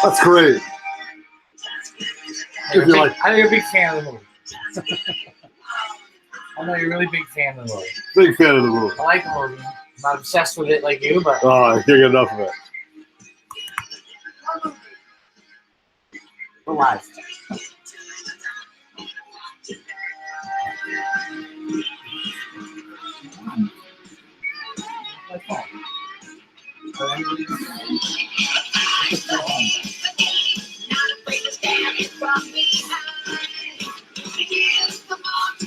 That's great. I know you're a big fan of the movie. I know you're a really big fan of the movie. Big fan of the movie. I like the movie. I'm not obsessed with it like you, but I can't get enough of it. we're live.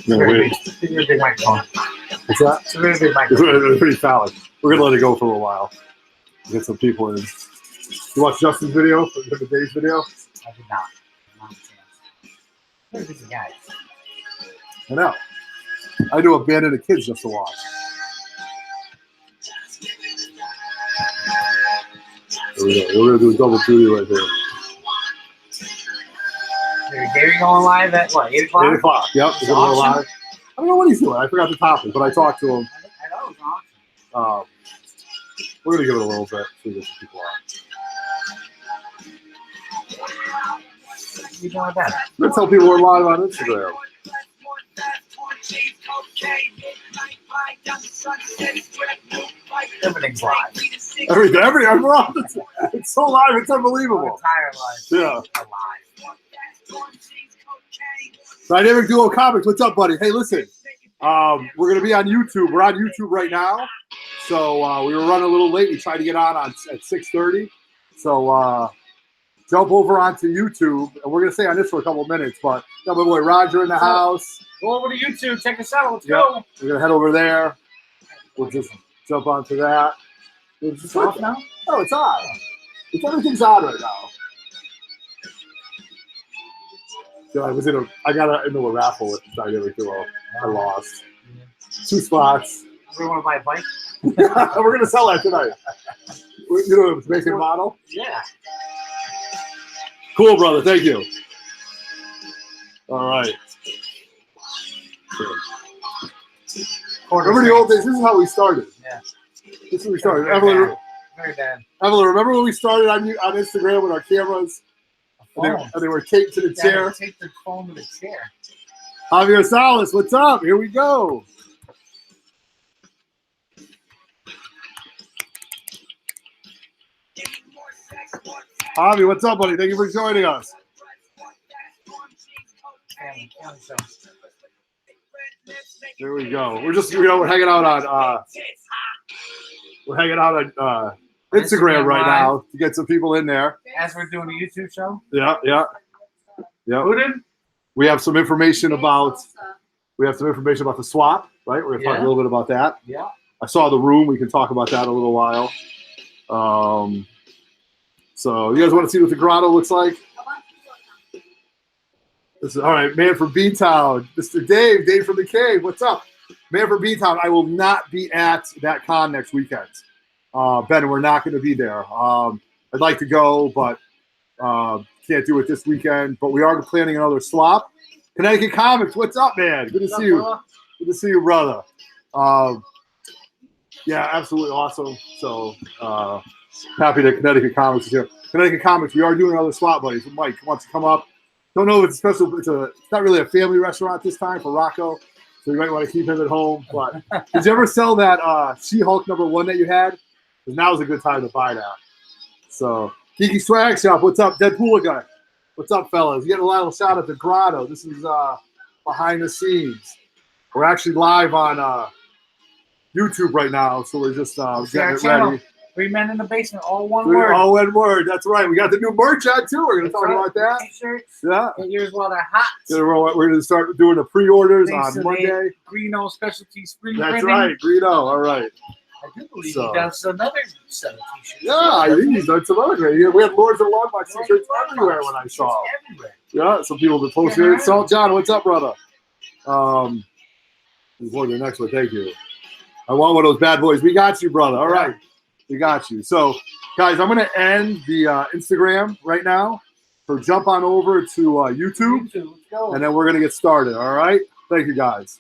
No, wait. It's a really big microphone. What's that? It's a really big microphone. It's pretty solid. We're gonna let it go for a little while. Get some people in. You watch Justin's video? The Dave's video? I did not. Very busy guy. I know. I do abandon the kids just to watch. There we go. We're gonna do a double duty right there. Gary going live at what, 8 o'clock? 8 o'clock. Yep. We're gonna go live. I don't know what he's doing. I forgot the topic, but I talked to him. I know it's awesome. We're gonna give it a little bit. See what people are. You doing that? I'm gonna tell people we're live on Instagram. Everything's live. Everyone. It's so live. It's unbelievable. Entire live. Yeah. Alive. Dynamic Duo Comics. What's up, buddy? Hey, listen. We're gonna be on YouTube. We're on YouTube right now. So we were running a little late. We tried to get on at 6:30. So jump over onto YouTube, and we're gonna stay on this for a couple of minutes. But got my boy Roger in the house. Go over to YouTube. Check us out. Let's go. We're gonna head over there. We'll just jump onto that. It's off now? Oh, it's on. Everything's on right now. So I got into a raffle with Dynamic Duo. I lost 2 spots. We want to buy a bike? We're gonna sell that tonight. You know, it's making a model. Yeah. Cool, brother. Thank you. All right. Remember the old days? This is how we started. Yeah. This is how we started. Very Evelyn, bad. Very bad. Evelyn, remember when we started on Instagram with our cameras? And they were taped to the chair. Take the phone to the chair. Javier Salas, what's up? Here we go. Javi, what's up, buddy? Thank you for joining us. There we go. We're just, we're hanging out on Instagram right now to get some people in there. As we're doing a YouTube show? Yeah. Who did? We have some information about the swap, right? We're gonna talk a little bit about that. Yeah. I saw the room. We can talk about that in a little while. So you guys want to see what the grotto looks like? This is, all right, man from B-Town, Mr. Dave from the Cave. What's up? Man from B-Town, I will not be at that con next weekend. Ben, we're not going to be there. I'd like to go, but can't do it this weekend. But we are planning another swap. Connecticut Comics, what's up, man? Good to see you. Brother? Good to see you, brother. Yeah, absolutely awesome. So happy that Connecticut Comics is here. Connecticut Comics, we are doing another swap, buddies. Mike wants to come up. Don't know if it's special. It's not really a family restaurant this time for Rocco, so you might want to keep him at home. But did you ever sell that She-Hulk #1 that you had? Because now's a good time to buy that. So Geeky Swag Shop, what's up? Deadpool guy, what's up, fellas? You getting a lot of shout out to Grotto. This is behind the scenes. We're actually live on YouTube right now, so we're just getting it ready. 3 Men in the Basement, all one word. All one word. That's right. We got the new merch out too. We're going to talk about that. T-shirts. Yeah. Get yours while they're hot. We're going to start doing the pre-orders Thanks on Monday. Greeno Specialty Spring That's Printing. right. Greeno. All right. I do believe he does another set of T-shirts. Yeah, I think he's done some other great. We had Lords of Longbox T-shirts everywhere when I saw them. Everywhere. Yeah, some people have been posting it. Salt John, what's up, brother? Before the next one, thank you. I want one of those bad boys. We got you, brother. All right, we got you. So, guys, I'm gonna end the Instagram right now. So jump on over to YouTube, Let's go. and then we're gonna get started. All right. Thank you, guys.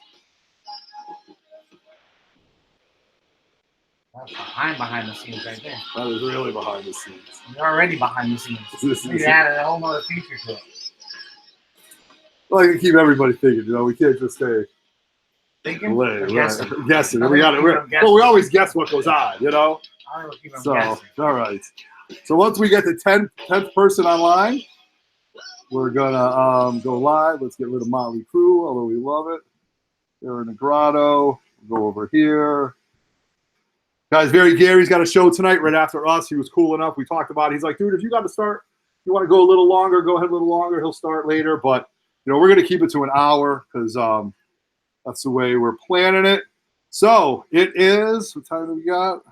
That's behind the scenes right there. That is really behind the scenes. You're already behind the scenes. You added a whole other feature to it. Well, I can keep everybody thinking. You know, we can't just say Thinking? right. Guessing. Guessing. We got it. Well, we always guess what goes on. You know. I will keep them So, guessing. all right. So once we get the 10th person online, we're gonna go live. Let's get rid of Motley Crue, although we love it. They're in the grotto. We'll go over here. Guys, Gary's got a show tonight right after us. He was cool enough. We talked about it. He's like, dude, if you got to start, you want to go a little longer, go ahead a little longer. He'll start later. But, you know, we're going to keep it to an hour because that's the way we're planning it. So it is, what time do we got?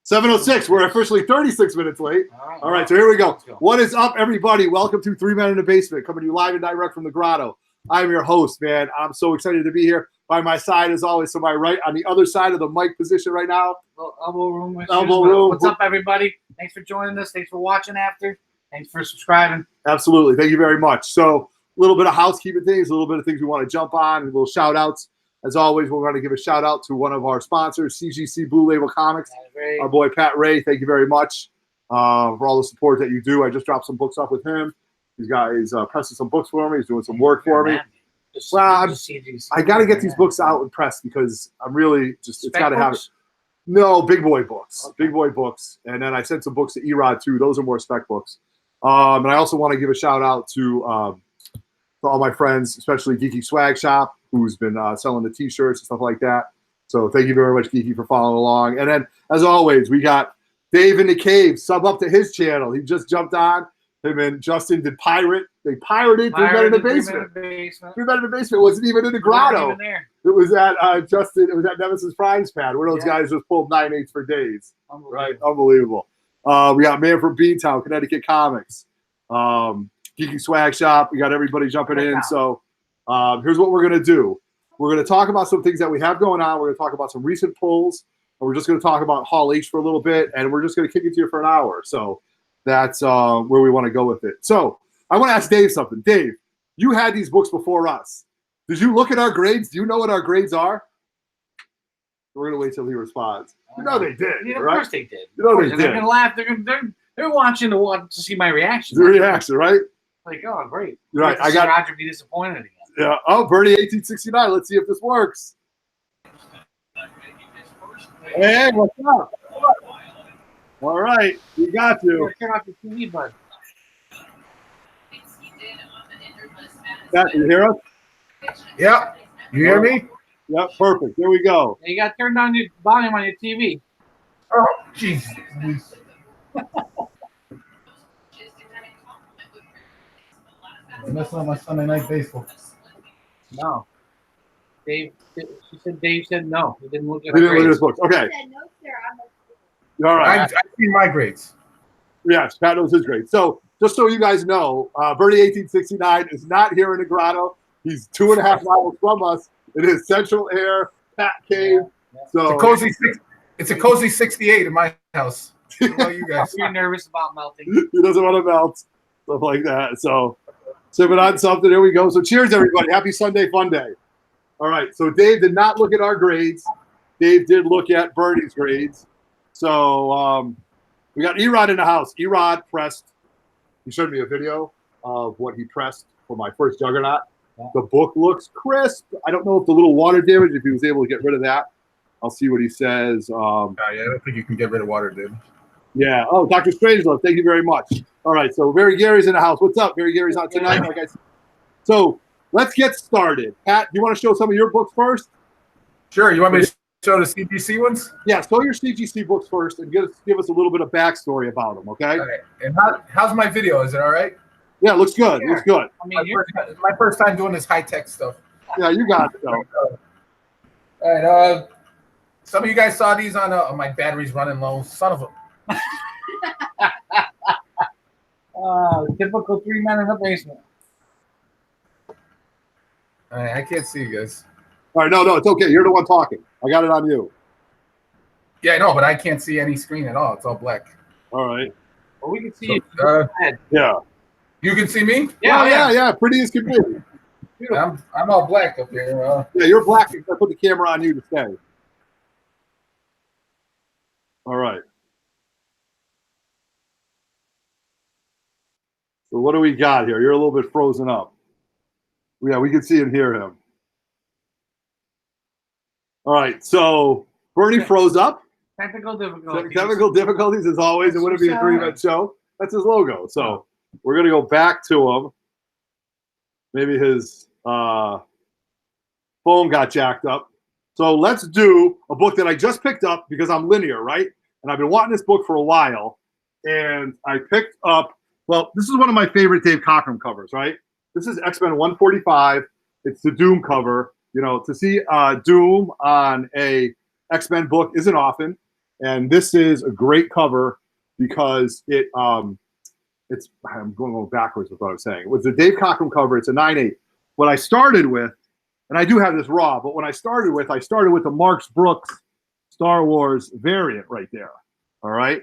7:06. We're officially 36 minutes late. All right, so here we go. What is up, everybody? Welcome to 3 Men in the Basement, coming to you live and direct from the grotto. I'm your host, man. I'm so excited to be here. By my side, as always, to my right, on the other side of the mic position right now. Elbow room. Room. What's up, everybody? Thanks for joining us. Thanks for watching after. Thanks for subscribing. Absolutely. Thank you very much. So a little bit of housekeeping things, a little bit of things we want to jump on, and little shout-outs. As always, we're going to give a shout-out to one of our sponsors, CGC Blue Label Comics. Our boy, Pat Ray. Thank you very much for all the support that you do. I just dropped some books off with him. He's pressing some books for me. He's doing some work for me. Well, I got to get these books out and pressed because I'm really just, it's got to have it. No, big boy books. Okay. Big boy books. And then I sent some books to Erod too. Those are more spec books. And I also want to give a shout out to all my friends, especially Geeky Swag Shop, who's been selling the t-shirts and stuff like that. So thank you very much, Geeky, for following along. And then, as always, we got Dave in the Cave. Sub up to his channel. He just jumped on. Him and Justin did pirate. They pirated 3 Men in the Basement. 3 Men in the Basement wasn't even in the grotto. It was at Justin. It was at Nemesis Prime's pad. Where those guys just pulled 9/8 for days. Right, unbelievable. We got Man from Beantown, Connecticut Comics, Geeky Swag Shop. We got everybody jumping in. So here's what we're gonna do. We're gonna talk about some things that we have going on. We're gonna talk about some recent pulls. And we're just gonna talk about Hall H for a little bit, and we're just gonna kick it to you for an hour. So that's where we want to go with it. So I want to ask Dave something. Dave, you had these books before us. Did you look at our grades? Do you know what our grades are? We're gonna wait till he responds. You know they did. Yeah, right? Of course they did. You know they They're did. gonna laugh. They're watching to see my reaction. The reaction, right? Like, oh, great. Right. I got Roger be disappointed again. Yeah. Oh, Bernie 1869. Let's see if this works. Hey, what's up? All right, we got you. Turn off your TV, bud. Can you hear us? Yep. You hear me? Yep, perfect. There we go. You got to turn down your volume on your TV. Oh, Jesus. Messing up my Sunday night baseball. No. She said Dave said no. He didn't look at He didn't look at his books. Okay. All right. I've seen my grades. Yes, Pat knows his grades. So just so you guys know, Bernie 1869 is not here in the grotto. He's 2.5 miles from us in his central air Pat cave. Yeah. So it's a cozy 68 in my house. What about you guys? You're nervous about melting. He doesn't want to melt, stuff like that. So sipping on something. There we go. So cheers, everybody. Happy Sunday fun day. All right. So Dave did not look at our grades. Dave did look at Bernie's grades. So we got Erod in the house. Erod pressed. He showed me a video of what he pressed for my first Juggernaut. Yeah. The book looks crisp. I don't know if the little water damage, if he was able to get rid of that. I'll see what he says. Yeah, I don't think you can get rid of water damage. Yeah. Oh, Dr. Strangelove, thank you very much. All right. So Barry Gary's in the house. What's up? Barry Gary's on tonight. Like I said. So let's get started. Pat, do you want to show some of your books first? Sure. You want me to show the CGC ones? Yeah, show your CGC books first and give us a little bit of backstory about them, okay? Okay. And how's my video? Is it all right? Yeah, it looks good. Yeah. Looks good. I mean, my first time doing this high-tech stuff. Yeah, you got it, though. All right. Some of you guys saw these on my battery's running low. Son of a... Typical 3 Men in the Basement. I can't see you guys. All right, no, it's okay. You're the one talking. I got it on you. Yeah, no, but I can't see any screen at all. It's all black. All right. Well, we can see you. Yeah. You can see me? Yeah. Pretty as can be. I'm all black up here. Yeah, you're black because I put the camera on you to stay. All right. So what do we got here? You're a little bit frozen up. Yeah, we can see and hear him. All right, so Bernie froze up. Technical difficulties. Technical difficulties, as always. It wouldn't be a 3-minute show. That's his logo. So we're going to go back to him. Maybe his phone got jacked up. So let's do a book that I just picked up because I'm linear, right? And I've been wanting this book for a while. And I picked up, well, this is one of my favorite Dave Cockrum covers, right? This is X-Men 145. It's the Doom cover. You know, to see Doom on a X-Men book isn't often. And this is a great cover because it's, I'm going backwards with what I was saying. It was the Dave Cockrum cover. It's a 9/8. What I started with, and I do have this raw, but when I started with the Marx Brooks Star Wars variant right there. All right.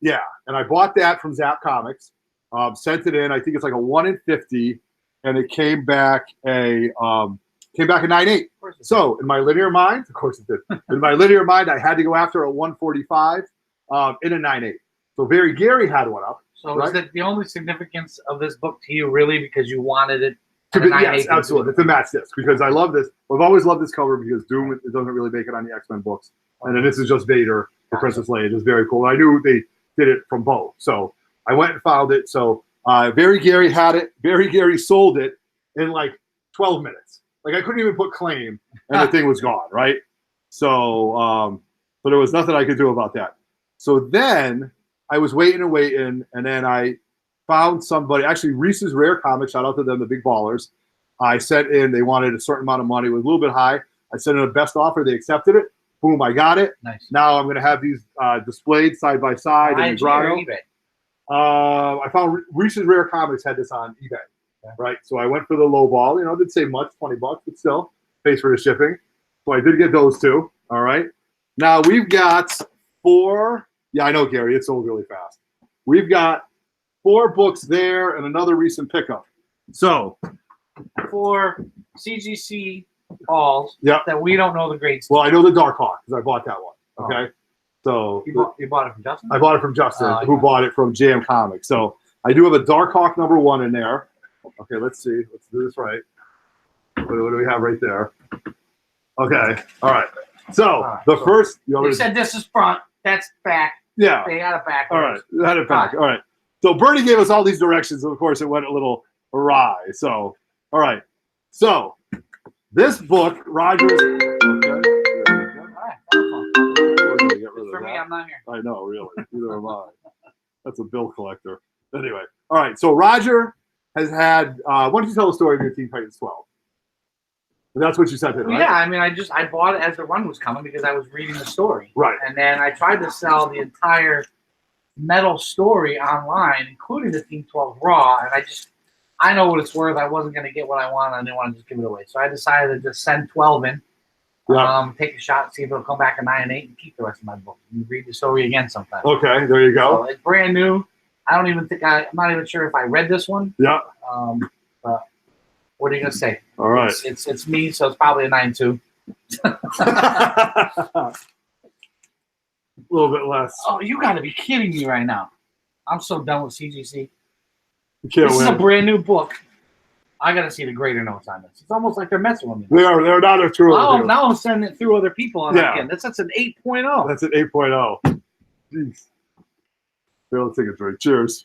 Yeah. And I bought that from Zap Comics, sent it in. I think it's like a 1 in 50, and it came back a 9/8. So in my linear mind, of course it did. In my linear mind, I had to go after a 145 in a 9/8. So Very Gary had one up. So right? is that the only significance of this book to you, really, because you wanted it to be? Yes, absolutely. It's a match disc because I love this. I've always loved this cover because Doom it doesn't really make it on the X-Men books, and then this is just Vader for Princess Leia. It's very cool. I knew they did it from both, so I went and found it. So Very Gary had it. Very Gary sold it in like 12 minutes. Like I couldn't even put claim, and the thing was gone. Right. So there was nothing I could do about that. So then I was waiting, and then I found somebody. Actually, Reese's Rare Comics. Shout out to them, the big ballers. I sent in. They wanted a certain amount of money. It was a little bit high. I sent in a best offer. They accepted it. Boom! I got it. Nice. Now I'm going to have these displayed side by side in Grotto. I found Reese's Rare Comics had this on eBay. Okay. Right, so I went for the low ball. You know, didn't say much, $20, but still pays for the shipping. So I did get those two. All right. Now we've got 4. Yeah, I know, Gary. It sold really fast. We've got 4 books there and another recent pickup. So 4 CGC balls that we don't know the grades. Well, I know the Dark Hawk because I bought that one. Okay. So you bought it from Justin? I bought it from Justin, who bought it from Jam Comics. So I do have a Dark Hawk #1 in there. Okay, let's see. Let's do this right. What do we have right there? Okay. All right. So the first. You said this is front. That's back. Yeah. They had it back. All right. They had it back. All right. So Bernie gave us all these directions. And of course, it went a little awry. So, all right. So this book, Rogers. Okay. For me, I'm not here. I know, really. Neither am I. That's a bill collector. Anyway. All right. So Roger has had. Why don't you tell the story of your Teen Titans 12? That's what you said to, right? Yeah, I mean, I bought it as the run was coming because I was reading the story. Right. And then I tried to sell the entire metal story online, including the Team 12 Raw, and I know what it's worth. I wasn't going to get what I wanted. I didn't want to just give it away. So I decided to just send 12 in, take a shot, see if it'll come back a 9/8, and keep the rest of my book. And read the story again sometime. Okay, there you go. So it's brand new. I don't even think I'm not even sure if I read this one. Yeah. But what are you gonna say? All right. It's me, so it's probably a 9/2. A little bit less. Oh, you got to be kidding me right now! I'm so done with CGC. This is a brand new book. I got to see the grader notes on this. It's almost like they're messing with me. They're not a true. Oh, now I'm sending it through other people on again. That's an 8.0. That's an 8.0. Jeez. Here, let's take a drink. Cheers.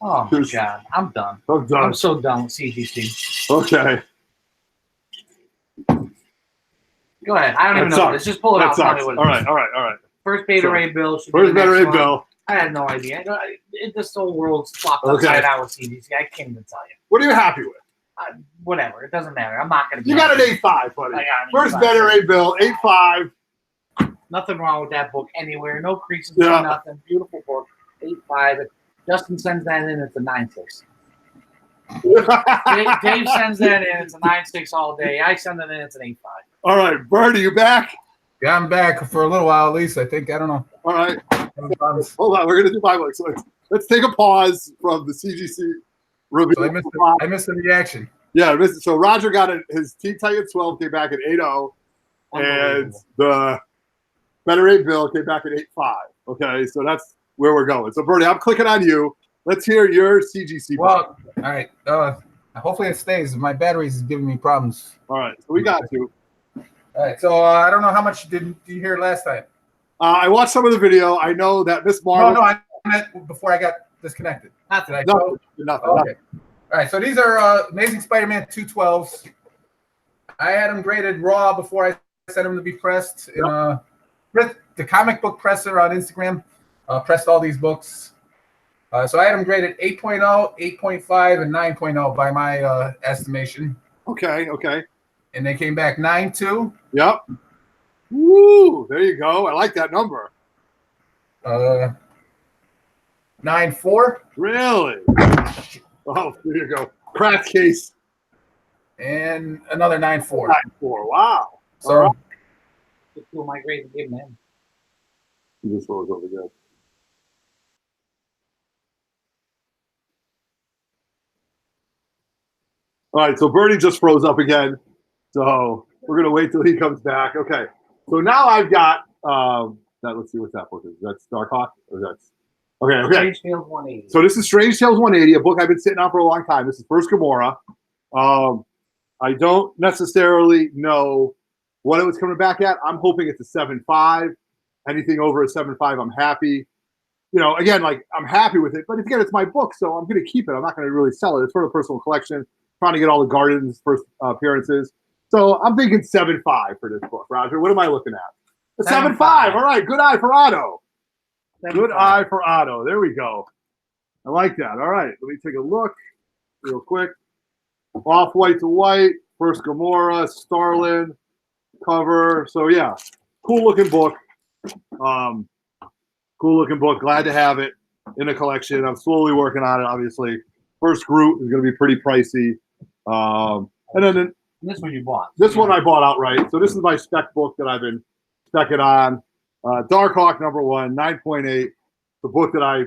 Oh my God, I'm done. I'm done. I'm so done with CGC. Okay. Go ahead. I don't even know. Let's just pull it out. Tell me what it is. All right. First Beta Ray Bill. First Beta Ray Bill. I had no idea. This whole world's flopped upside down with CGC. I can't even tell you. What are you happy with? Whatever. It doesn't matter. I'm not going to be. You got an 8.5, buddy. First Beta Ray Bill, 8.5. Nothing wrong with that book anywhere. No creases, no nothing. Beautiful book. 8.5. If Justin sends that in, it's a 9.6. Dave sends that in. It's a 9.6 all day. I send it in. It's an 8.5. All right, Bernie, you back? Yeah, I'm back for a little while at least. I think. I don't know. All right. Hold on, we're gonna do my book. So let's take a pause from the CGC review. So I missed the reaction. Yeah, so Roger got his Teen Titans 12 came back at 8.0, and the Better 8 Bill came back at 8.5. Okay, so that's where we're going. So Bernie, I'm clicking on you. Let's hear your CGC. Well, all right. Hopefully it stays. My batteries is giving me problems. All right, so we got you. All right, so I don't know how much did you hear last time? I watched some of the video. I know that Miss Marvel. No, I meant before I got disconnected. Nothing. Nothing. Okay. All right, so these are Amazing Spider-Man 212s. I had them graded raw before I sent them to be pressed. In, the comic book presser on Instagram pressed all these books. So I had them graded 8.0, 8.5, and 9.0 by my estimation. Okay. And they came back 9.2. Yep. Woo! There you go. I like that number. 9.4. Really? Oh, there you go. Craft case. And another 9.4. 9.4. Wow. So Just do my grades and give them in. This one was over good. All right, so Bernie just froze up again. So we're gonna wait till he comes back. Okay. So now I've got let's see what that book is. That's Darkhawk? Or that's okay. Strange Tales 180. So this is Strange Tales 180, a book I've been sitting on for a long time. This is First Gamora. I don't necessarily know what it was coming back at. I'm hoping it's a 7.5. Anything over a 7.5, I'm happy. You know, again, like I'm happy with it. But again, it's my book, so I'm going to keep it. I'm not going to really sell it. It's for the personal collection. Trying to get all the Guardians first appearances. So I'm thinking 7.5 for this book, Roger. What am I looking at? A 7.5. All right. Good eye for Otto. 7.5. Good eye for Otto. There we go. I like that. All right. Let me take a look real quick. Off-white to white. First Gamora. Starlin. Cover. So, yeah. Cool-looking book. Cool-looking book. Glad to have it in the collection. I'm slowly working on it, obviously. First Groot is going to be pretty pricey. And then This one you bought. this one I bought outright. So this is my spec book that I've been specking on. Darkhawk #1, 9.8. The book that I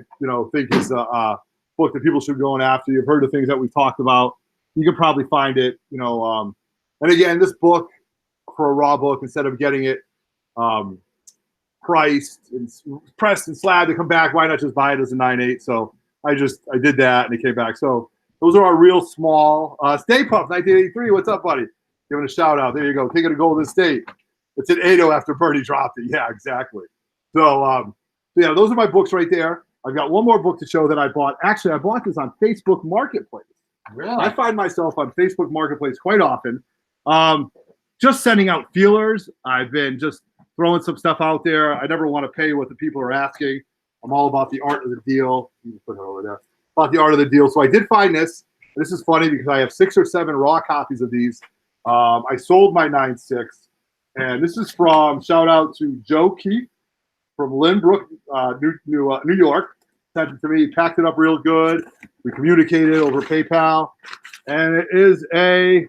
think is a book that people should be going after. You've heard the things that we talked about. You can probably find it. And again, this book for a raw book, instead of getting it priced and pressed and slabbed to come back, why not just buy it as a 9.8? So I did that and it came back. So those are our real small. Stay Puff 1983. What's up, buddy? Giving a shout out. There you go. Taking a Golden State. It's at 8.0 after Bernie dropped it. Yeah, exactly. So yeah, those are my books right there. I've got one more book to show that I bought. Actually, I bought this on Facebook Marketplace. Really? I find myself on Facebook Marketplace quite often. Just sending out feelers. I've been just throwing some stuff out there. I never want to pay what the people are asking. I'm all about the art of the deal. You can put it over there. About the art of the deal. So I did find this. This is funny because I have 6 or 7 raw copies of these. I sold my 9.6. And this is from, shout out to Joe Keith from Lynbrook, New York. Sent it to me, packed it up real good. We communicated over PayPal. And it is a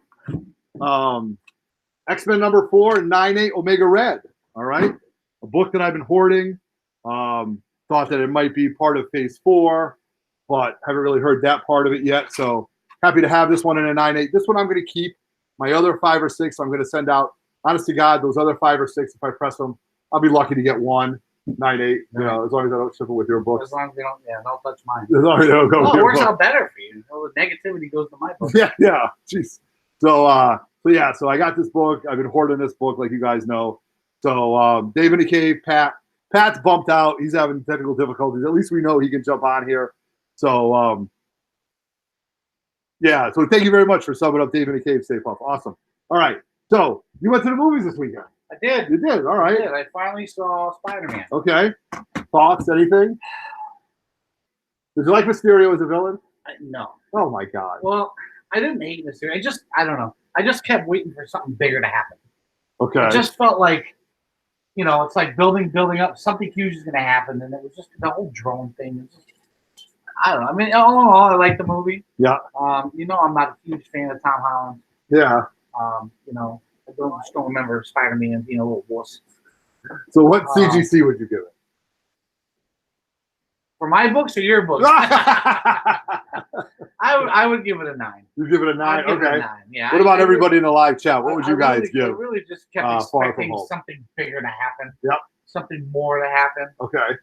X-Men #4, 9.8 Omega Red. All right. A book that I've been hoarding. Thought that it might be part of Phase 4, but haven't really heard that part of it yet. So happy to have this one in a 9.8. This one I'm going to keep. My other 5 or 6 I'm going to send out. Honest to God, those other 5 or 6, if I press them, I'll be lucky to get one 9.8. As long as I don't ship it with your books. As long as they don't, don't touch mine. As long as they don't go with it your works book. out better for you. The negativity goes to my book. Yeah. Jeez. So I got this book. I've been hoarding this book, like you guys know. So Dave in the Cave, Pat's bumped out. He's having technical difficulties. At least we know he can jump on here. So so thank you very much for subbing up Dave in the Cave. Stay puff. Awesome. All right. So you went to the movies this weekend. I did. You did. All right. I did. I finally saw Spider-Man. Okay. Thoughts? Anything? Did you like Mysterio as a villain? No. Oh my God. Well, I didn't hate Mysterio. I don't know. I just kept waiting for something bigger to happen. Okay. It just felt like, it's like building up. Something huge is going to happen, and it was just the whole drone thing. I don't know. I mean, all in all, I like the movie. Yeah. You know, I'm not a huge fan of Tom Holland. Yeah. You know, I just don't remember Spider-Man being a little wuss. So what CGC would you give it? For my books or your books? I would give it a 9. You give it a 9? I'd give it Okay. a 9. Yeah. What about everybody in the live chat? What would you guys I give? really just kept Far From expecting Home? something bigger to happen. Yep. Something more to happen. Okay.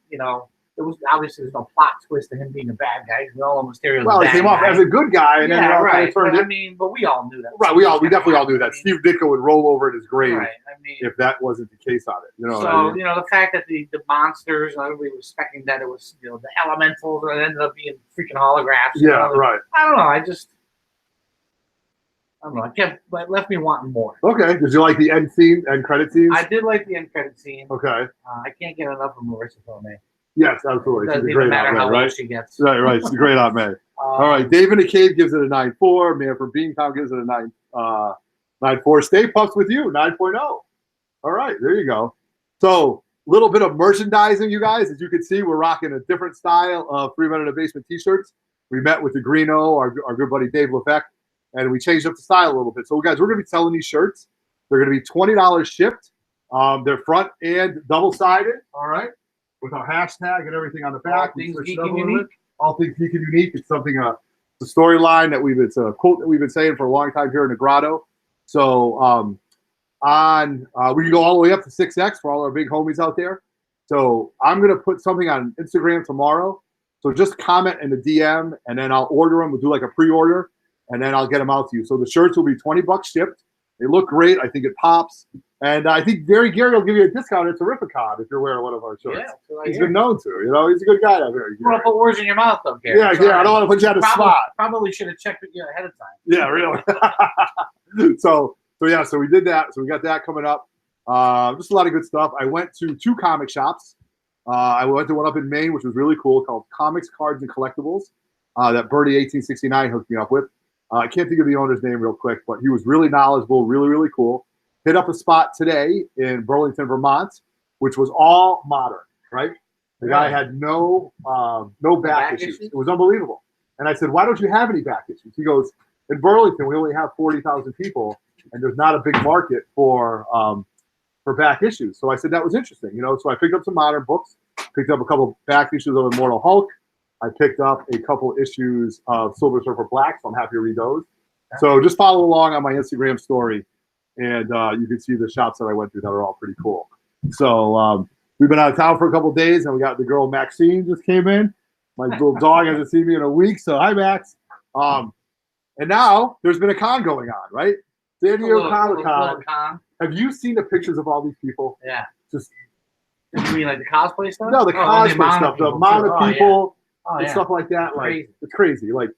You know, there was obviously there's no plot twist to him being a bad guy. We all know Mysterio's Well, a he bad came off guy. as a good guy, and then right. turned But, it. I mean, but we all knew that. Right, we definitely all knew that. Steve Ditko would roll over in his grave Right. I mean, if that wasn't the case on it. You know so, what I mean? you know, the fact that the monsters, everybody was expecting that it was, you know, the elementals, and it ended up being freaking holographs. You Yeah, know? right. I don't know. I don't know. It left me wanting more. Okay. Did you like the end scene, end credit scenes? I did like the end credit scene. Okay. I can't get enough of Marissa Tomei. Yes, absolutely. It She's doesn't a even great matter Aunt May, how right? old she gets. Right. She's a great Aunt May. All right. David McCabe gives it a 9.4. Man from Beantown gives it a 9.4. Stay Puffs with you, 9.0. All right. There you go. So, a little bit of merchandising, you guys. As you can see, we're rocking a different style of 3 Men in a Basement t-shirts. We met with the Greeno, our good buddy Dave Levesque, and we changed up the style a little bit. So, guys, we're going to be selling these shirts. They're going to be $20 shipped. They're front and double-sided, all right, with our hashtag and everything on the back. All things switched geek it up and a little unique. bit. All things geek and unique. It's something, it's a storyline that it's a quote that we've been saying for a long time here in the grotto. So, we can go all the way up to 6X for all our big homies out there. So I'm going to put something on Instagram tomorrow. So just comment in the DM, and then I'll order them. We'll do like a pre-order, and then I'll get them out to you. So the shirts will be $20 shipped. They look great. I think it pops. And I think Gary will give you a discount at Terrificon if you're wearing one of our shirts. Yeah, He's been known to. You know, he's a good guy out there. You want to put words in your mouth, though, Gary. Yeah. I don't want to put you on the spot. Probably should have checked with you ahead of time. Yeah, really. So we did that. So we got that coming up. Just a lot of good stuff. I went to 2 comic shops. I went to one up in Maine, which was really cool, called Comics, Cards, and Collectibles, that Birdie 1869 hooked me up with. I can't think of the owner's name real quick, but he was really knowledgeable, really, really cool. Hit up a spot today in Burlington, Vermont, which was all modern, right? The guy had no back issues. It was unbelievable. And I said, why don't you have any back issues? He goes, in Burlington, we only have 40,000 people, and there's not a big market for back issues. So I said that was interesting, you know. So I picked up some modern books, picked up a couple back issues of Immortal Hulk. I picked up a couple issues of Silver Surfer Black, so I'm happy to read those. So just follow along on my Instagram story, and you can see the shops that I went through that are all pretty cool. So we've been out of town for a couple of days, and we got the girl Maxine just came in. My little dog hasn't seen me in a week, so hi, Max. And now there's been a con going on, right? San Diego Comic-Con. Have you seen the pictures of all these people? Yeah. Just you mean like the cosplay stuff? No, the cosplay stuff, the amount of people and stuff like that. Crazy. Like, it's crazy. Like,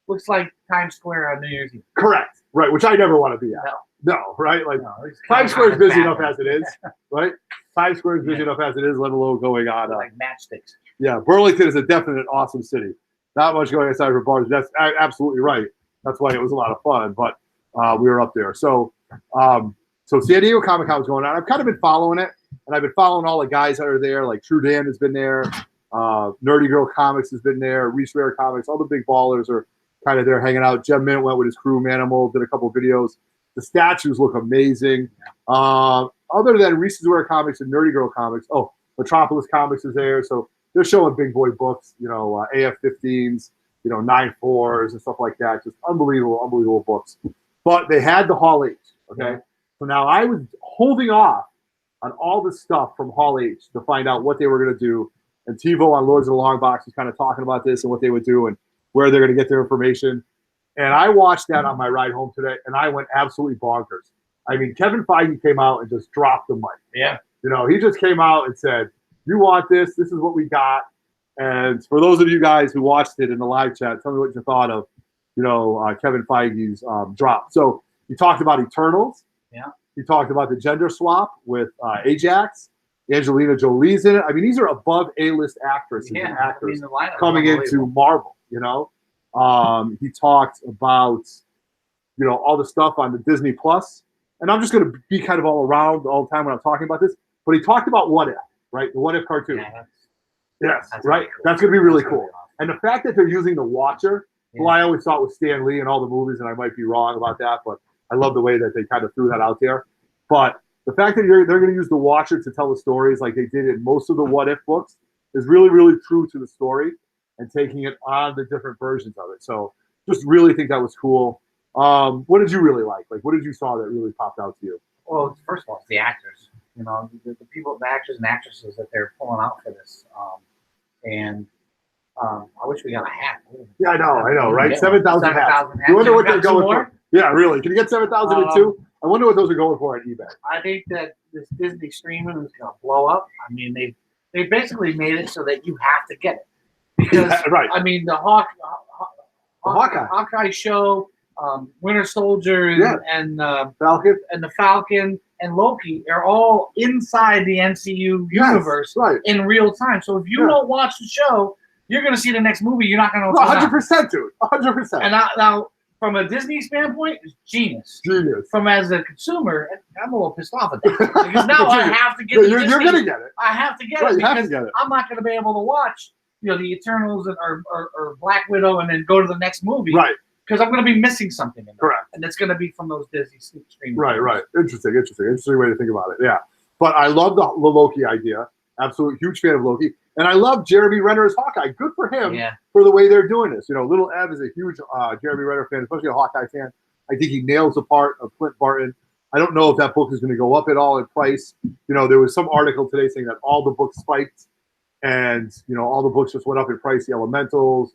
looks like Times Square on New Year's Eve. Correct. Right, which I never want to be at. No, right? Like, Times Square is busy enough as it is, right? Times Square is busy enough as it is, let alone going on. Like matchsticks. Yeah, Burlington is a definite awesome city. Not much going outside for bars. That's absolutely right. That's why it was a lot of fun, but we were up there. So San Diego Comic-Con was going on. I've kind of been following it, and I've been following all the guys that are there. Like True Dan has been there. Nerdy Girl Comics has been there. Reese Rare Comics. All the big ballers are kind of there hanging out. Jem Mint went with his crew, Manimal, did a couple of videos. The statues look amazing. Other than Reese's Rare Comics and Nerdy Girl Comics, Metropolis Comics is there. So they're showing big boy books, you know, AF-15s, you know, 9.4s and stuff like that. Just unbelievable books. But they had the Hall H, okay? So now I was holding off on all the stuff from Hall H to find out what they were going to do. And TiVo on Lords of the Long Box was kind of talking about this and what they would do and where they're going to get their information. And I watched that on my ride home today, and I went absolutely bonkers. I mean, Kevin Feige came out and just dropped the mic. Yeah. You know, he just came out and said, you want this? This is what we got. And for those of you guys who watched it in the live chat, tell me what you thought of, you know, Kevin Feige's drop. So he talked about Eternals. Yeah. He talked about the gender swap with Ajax. Angelina Jolie's in it. I mean, these are above A-list actresses and actors coming into Marvel, you know. He talked about, you know, all the stuff on the Disney Plus. And I'm just going to be kind of all around all the time when I'm talking about this. But he talked about What If, right? The What If cartoon. Yeah, yes, right? Cool. That's going to be really cool. And the fact that they're using the Watcher, Yeah. who I always thought was Stan Lee in all the movies, and I might be wrong about that, but I love the way that they kind of threw that out there. But the fact that they're going to use the Watcher to tell the stories like they did in most of the What If books is really, really true to the story and taking it on the different versions of it. So just really think that was cool. What did you really like? Like, what did you saw that really popped out to you? Well, first of all, it's the actors. You know, the people, the actors and actresses that they're pulling out for this. I wish we got a hat. Yeah, I know, right? Yeah, 7,000 hats. 7,000 hats. You wonder what Got they're two going more? for. Yeah, really. Can you get 7,002? I wonder what those are going for on eBay. I think that this Disney streaming is going to blow up. I mean, they basically made it so that you have to get it because Yeah, right. I mean the Hawkeye. Hawkeye show, Winter Soldier, and Falcon? and the Falcon and Loki are all inside the MCU universe right. in real time. So if you don't watch the show, you're going to see the next movie. You're not going to know. 100%, dude. 100%. And now, from a Disney standpoint, it's genius. Genius. From as a consumer, I'm a little pissed off at that because now I have to get. You're going to get it. I have to get Right, it you have to because get it. I'm not going to be able to watch, the Eternals or Black Widow and then go to the next movie. Right. Because I'm going to be missing something. In Correct. And it's going to be from those Disney streaming. Right. Interesting way to think about it. Yeah. But I love the Loki idea. Absolutely huge fan of Loki. And I love Jeremy Renner as Hawkeye. Good for him for the way they're doing this. Little Ev is a huge Jeremy Renner fan, especially a Hawkeye fan. I think he nails the part of Clint Barton. I don't know if that book is going to go up at all in price. There was some article today saying that all the books spiked and, all the books just went up in price. The Elementals,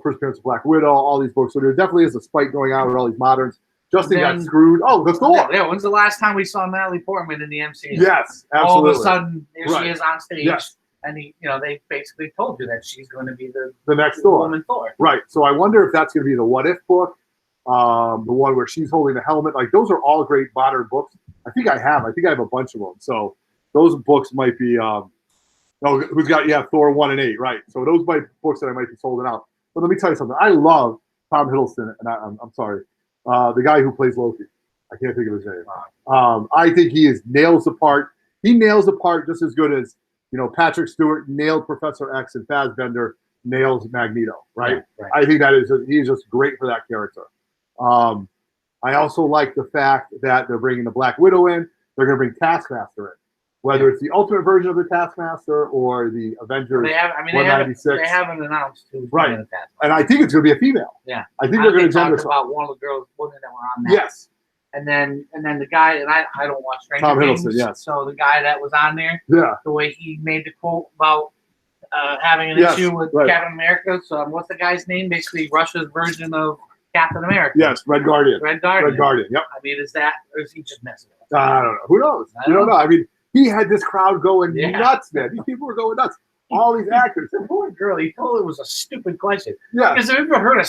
First Appearance of Black Widow, all these books. So there definitely is a spike going on with all these moderns. Justin got screwed. Oh, the Thor. Yeah, when's the last time we saw Natalie Portman in the MCU? Yes, absolutely. All of a sudden, there she is on stage. Yes. And they basically told you that she's going to be the next Thor. Woman Thor. Right. So I wonder if that's going to be the What If book, the one where she's holding the helmet. Like those are all great modern books. I think I have a bunch of them. So those books might be. Who's got Thor 1 and 8, right? So those might be books that I might be sold out. But let me tell you something. I love Tom Hiddleston, and I'm sorry, the guy who plays Loki. I can't think of his name. I think he nails the part. He nails the part just as good as Patrick Stewart nailed Professor X and Fassbender nails Magneto. Right? Yeah, right. I think he's just great for that character. I also like the fact that they're bringing the Black Widow in. They're going to bring Taskmaster in. Whether it's the ultimate version of the Taskmaster or the Avengers 196. They haven't announced who's right. going to Taskmaster. And I think it's going to be a female. Yeah. I think they're going to talk about one of the girls, women that were on that. Yes. And then the guy, and I don't watch Stranger Tom Things. Hiddleston, yes. So the guy that was on there, the way he made the quote about having an issue with Captain America. So what's the guy's name? Basically Russia's version of Captain America. Yes, Red Guardian. Red Guardian. Yep. I mean, is that, or is he just messing with us? I don't know. Who knows? You don't know. I mean, he had this crowd going nuts, man. These people were going nuts. All these actors. The poor girl, he told it was a stupid question. Yeah. Because have you ever heard a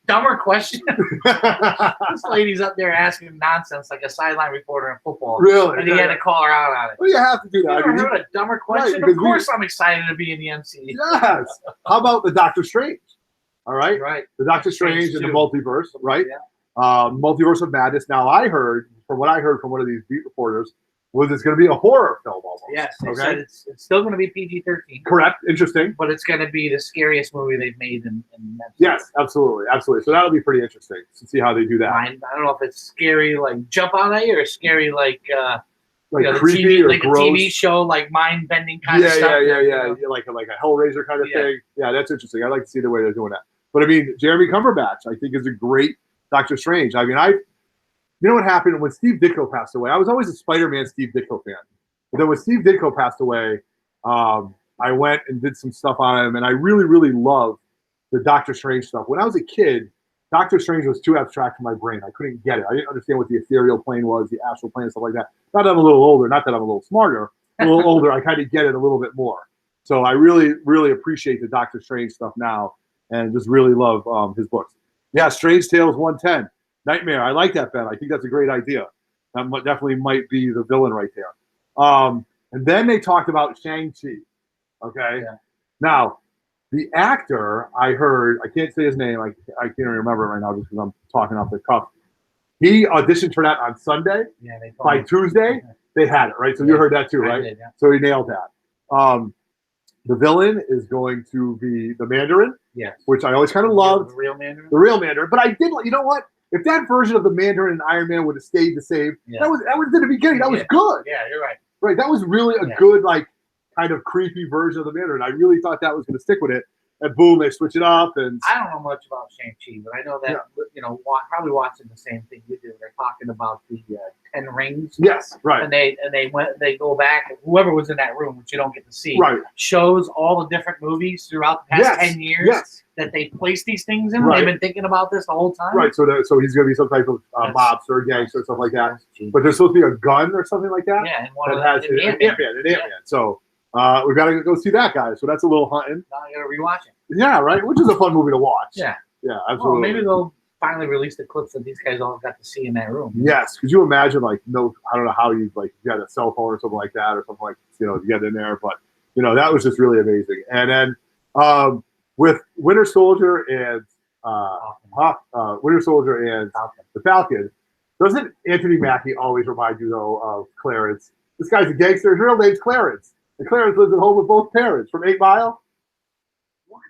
dumber question? This lady's up there asking nonsense like a sideline reporter in football. Really? And he had to call her out on it. Well, you have to do that. You ever heard a dumber question? Right, of course I'm excited to be in the MCU. Yes. How about the Doctor Strange? All right? Right. The Doctor Strange and the multiverse, right? Yeah. Multiverse of Madness. Now, from what I heard from one of these beat reporters, was it's going to be a horror film almost. Yes. They said it's still going to be PG-13. Correct. Interesting. But it's going to be the scariest movie they've made in Yes, absolutely. So that'll be pretty interesting to see how they do that. I don't know if it's scary like jump out at you or scary like creepy or like gross. a TV show, like mind bending kind of stuff. Yeah. Like a Hellraiser kind of thing. Yeah, that's interesting. I like to see the way they're doing that. But I mean, Jeremy Cumberbatch, I think, is a great Doctor Strange. I mean, you know what happened when Steve Ditko passed away? I was always a Spider-Man Steve Ditko fan. But then when Steve Ditko passed away, I went and did some stuff on him, and I really, really love the Doctor Strange stuff. When I was a kid, Doctor Strange was too abstract for my brain. I couldn't get it. I didn't understand what the ethereal plane was, the astral plane, and stuff like that. Not that I'm a little older, not that I'm a little smarter. A little older, I kind of get it a little bit more. So I really, really appreciate the Doctor Strange stuff now, and just really love his books. Yeah, Strange Tales 110. Nightmare. I like that, Ben. I think that's a great idea. That definitely might be the villain right there. And then they talked about Shang-Chi. Okay. Yeah. Now, the actor, I heard, I can't say his name. I can't even remember it right now just because I'm talking off the cuff. He auditioned for that on Sunday. Yeah, by Tuesday, they had it, right? So you heard that too, right? I did, yeah. So he nailed that. The villain is going to be the Mandarin, Yes. which I always kind of loved. The real Mandarin. The real Mandarin. But I did, you know what? If that version of the Mandarin and Iron Man would have stayed the same, that was in the beginning. That was good. Yeah, you're right. Right. That was really a good, like, kind of creepy version of the Mandarin. I really thought that was going to stick with it. And boom, they switch it up. And I don't know much about Shang-Chi, but I know that probably watching the same thing you do. They're talking about the 10 rings. Yes, right. And they go back. Whoever was in that room, which you don't get to see, right, shows all the different movies throughout the past 10 years that they place these things in. Right. They've been thinking about this the whole time. Right. So he's going to be some type of mobster or gangster or stuff like that. But there's supposed to be a gun or something like that. Yeah, and one that has an Ant-Man. So we got to go see that, guys. So that's a little hunting. Now I got to rewatch it. Yeah, right. Which is a fun movie to watch. Yeah. Yeah, absolutely. Well, maybe they'll finally release the clips that these guys all got to see in that room. Yes. Could you imagine, like, I don't know how you, like, you got a cell phone or something like that or something like, you get in there. But, that was just really amazing. And then with Winter Soldier and the Falcon, doesn't Anthony Mackie always remind you, though, of Clarence? This guy's a gangster. His real name's Clarence. And Clarence lives at home with both parents from 8 Mile. What?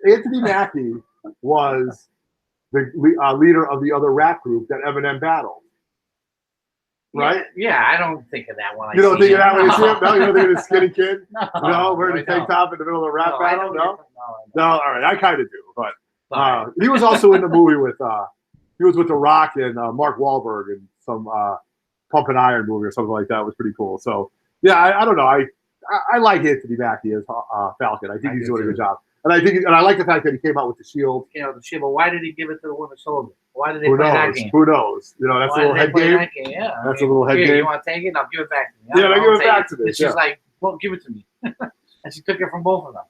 Anthony Mackie was the leader of the other rap group that Eminem battled. Right? Yeah, I don't think of that one. You don't think of that when you see him? No, you don't think of the skinny kid? No, wearing the tank top in the middle of the rap battle? No? No, all right, I kind of do. But he was also in the movie with he was with The Rock and Mark Wahlberg in some Pumpin' Iron movie or something like that. It was pretty cool. So yeah, I don't know. I like Anthony Mackie as Falcon. I think he's doing a good job. And I like the fact that he came out with the shield. The shield. But why did he give it to the Winter Soldier? Why did they play that game? Who knows? That's a little head game. Yeah, that's a little head game. You want to take it? I'll give it back to me. Yeah, I'll give it back to me. She's like, well, give it to me. And she took it from both of them.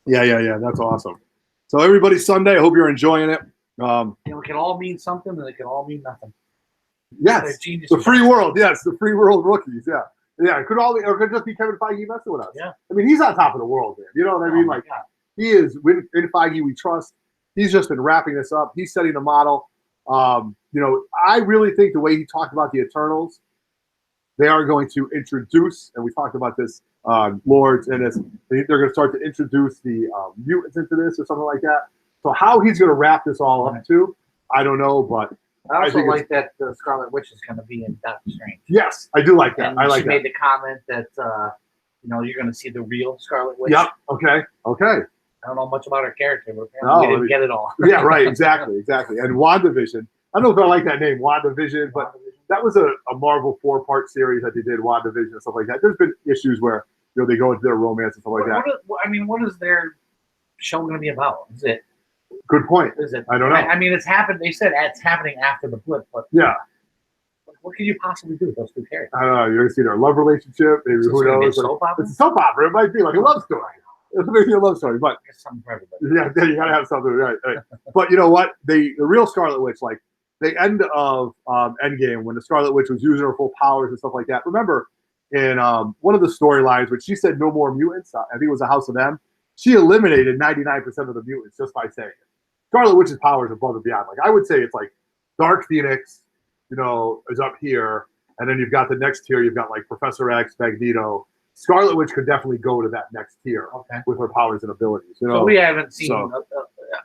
Yeah. That's awesome. So everybody's Sunday. I hope you're enjoying it. It can all mean something, and it can all mean nothing. Yes, the free world. Yes, the free world rookies. Yeah. Yeah, it could just be Kevin Feige messing with us. Yeah. I mean, he's on top of the world, man. You know what I mean? Like, he is, in Feige we trust. He's just been wrapping this up. He's setting the model. I really think the way he talked about the Eternals, they are going to introduce, and we talked about this, Lords in this, they're going to start to introduce the mutants into this or something like that. So how he's going to wrap this all up too, I don't know, but I also like that the Scarlet Witch is going to be in Doctor Strange. Yes, I do like that. And she made the comment that you're going to see the real Scarlet Witch. Yep. Okay. I don't know much about her character, but apparently we didn't get it all. Yeah, right. Exactly. And WandaVision. I don't know if I like that name, WandaVision, but that was a Marvel 4-part series that they did, WandaVision and stuff like that. There's been issues where they go into their romance and stuff like that. What is their show going to be about? Is it? Good point. Is it? I don't know. I mean, it's happened. They said it's happening after the blip, but yeah. What could you possibly do with those two characters? I don't know. You're going to see their love relationship. Maybe who knows? It's a soap opera. It might be like a love story. It's maybe a love story, but something for everybody. Yeah, you got to have something, right? But you know what? The real Scarlet Witch, like the end of Endgame, when the Scarlet Witch was using her full powers and stuff like that. Remember, in one of the storylines, when she said no more mutants, I think it was the House of M. She eliminated 99% of the mutants just by saying it. Scarlet Witch's powers are above and beyond. Like I would say, it's like Dark Phoenix, is up here, and then you've got the next tier. You've got like Professor X, Magneto. Scarlet Witch could definitely go to that next tier with her powers and abilities. So we haven't seen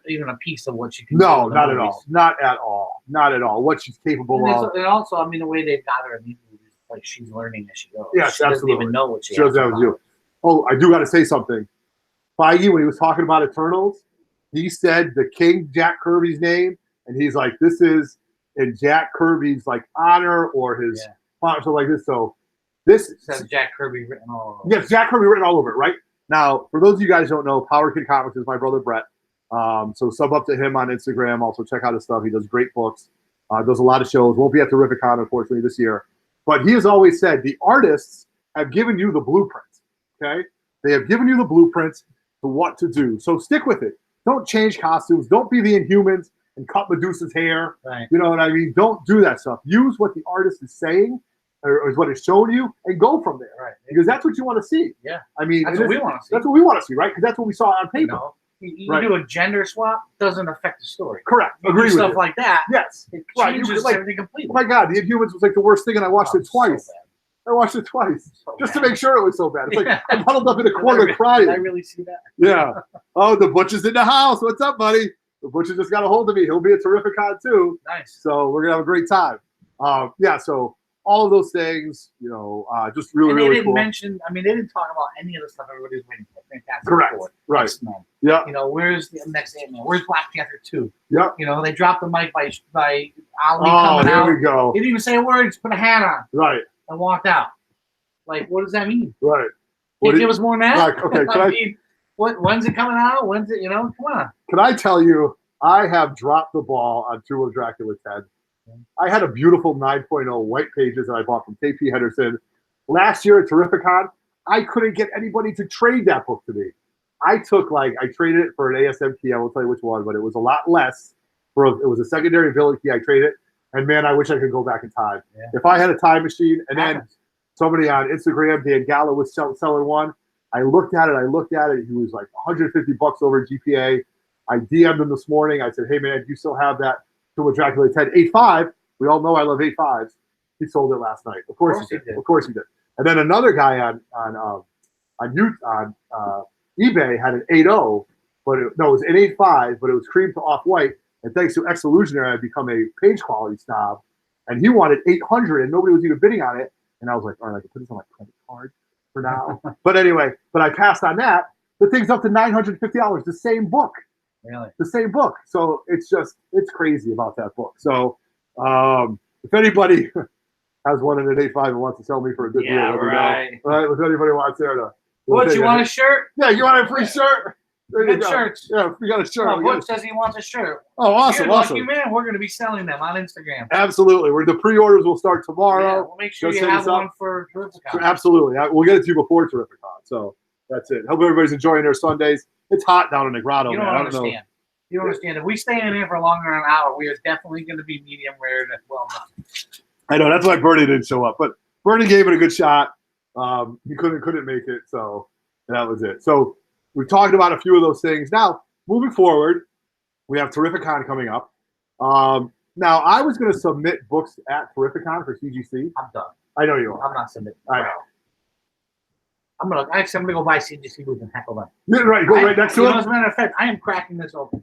even a piece of what she can do. No, not at all. Not at all. Not at all. What she's capable of. And also, I mean, the way they've got her in these movies, like she's learning as she goes. Yes, she absolutely. doesn't even know what she has. That was you. Oh, I do got to say something. Feige, when he was talking about Eternals, he said the King Jack Kirby's name, and he's like, "This is in Jack Kirby's like honor or his something like this." So this says Jack Kirby written all over. Yes, Jack Kirby written all over it, right? Now, for those of you guys who don't know, Power Kid Comics is my brother Brett. So sub up to him on Instagram. Also check out his stuff. He does great books. Does a lot of shows. Won't be at Terrificon, unfortunately, this year. But he has always said the artists have given you the blueprints. Okay, they have given you the blueprints to what to do. So stick with it. Don't change costumes. Don't be the Inhumans and cut Medusa's hair. Right. You know what I mean? Don't do that stuff. Use what the artist is saying or is what it's showing you and go from there. Right. Because that's what you want to see. Yeah. I mean, that's what we want to see. That's what we want to see, right? Because that's what we saw on paper. You do a gender swap, doesn't affect the story. Correct. Agree with stuff like that. Yes. It changes everything completely. Oh my God, the Inhumans was like the worst thing, and I watched it twice. So I watched it twice So just to bad. make sure it was so bad. It's like Yeah. I'm huddled up in a Did I corner re- crying. Did I really see that? Yeah. Oh, the Butch is in the house. What's up, buddy? The Butch has just got a hold of me. He'll be at Terrificon too. Nice. So we're gonna have a great time. Yeah. So all of those things, just really, And they really didn't cool. mention. I mean, they didn't talk about any of the stuff everybody's waiting for. Fantastic Correct. Four, Right. X-Men. Yeah. Where's the next Ant-Man? Where's Black Panther 2? Yeah. They dropped the mic by Ali Oh, coming there out. we go. He didn't even say a word. Just put a hat on Right. and walked out. Like, what does that mean? Right. Can't give us more than that? Like, okay, can I- mean, when's it coming out? When's it, come on. Can I tell you, I have dropped the ball on Tomb of Dracula 10. I had a beautiful 9.0 white pages that I bought from KP Henderson. Last year at Terrificon, I couldn't get anybody to trade that book to me. I traded it for an ASM key. I won't tell you which one, but it was a lot less. It was a secondary villain key. I traded it. And man, I wish I could go back in time. Yeah. If I had a time machine, and then somebody on Instagram, Dan Gallo, was selling one. I looked at it. He was like $150 over GPA. I DM'd him this morning. I said, hey man, do you still have that Tomb of Dracula 10 8.5? We all know I love 8.5s. He sold it last night. Of course he did. Of course he did. And then another guy on eBay had an 8.0, but it was an 8.5, but it was cream to off-white. And thanks to Ex-Illusionary, I'd become a page quality snob. And he wanted 800, and nobody was even bidding on it. And I was like, all right, I can put this on my credit card for now. But anyway, I passed on that. The thing's up to $950, the same book. Really? The same book. So it's crazy about that book. So if anybody has one in an 8.5 and wants to sell me for a good deal, let me know. Right. If anybody wants there to. Butch, you want a shirt? Yeah, you want a free shirt? There you go. Shirts. Yeah, we got a shirt. Oh, Butch says he wants a shirt. Oh, awesome, You're awesome. lucky man. We're going to be selling them on Instagram. Absolutely. The pre-orders will start tomorrow. Yeah, we'll make sure Just you hit have us up. one for Terrificon. Absolutely. We'll get it to you before Terrificon. So that's it. Hope everybody's enjoying their Sundays. It's hot down in the grotto, You man. don't I don't know. understand. You don't understand. If we stay in here for longer than an hour, we are definitely going to be medium rare and well done. I know. That's why Bernie didn't show up. But Bernie gave it a good shot. He couldn't make it. So that was it. So we've talked about a few of those things. Now, moving forward, we have Terrificon coming up. Now, I was going to submit books at Terrificon for CGC. I'm done. I know you are. I'm not submitting. I know. I'm gonna go buy CGC booth and heckle them. Yeah, right. Go right next to As a it. matter of fact, I am cracking this open.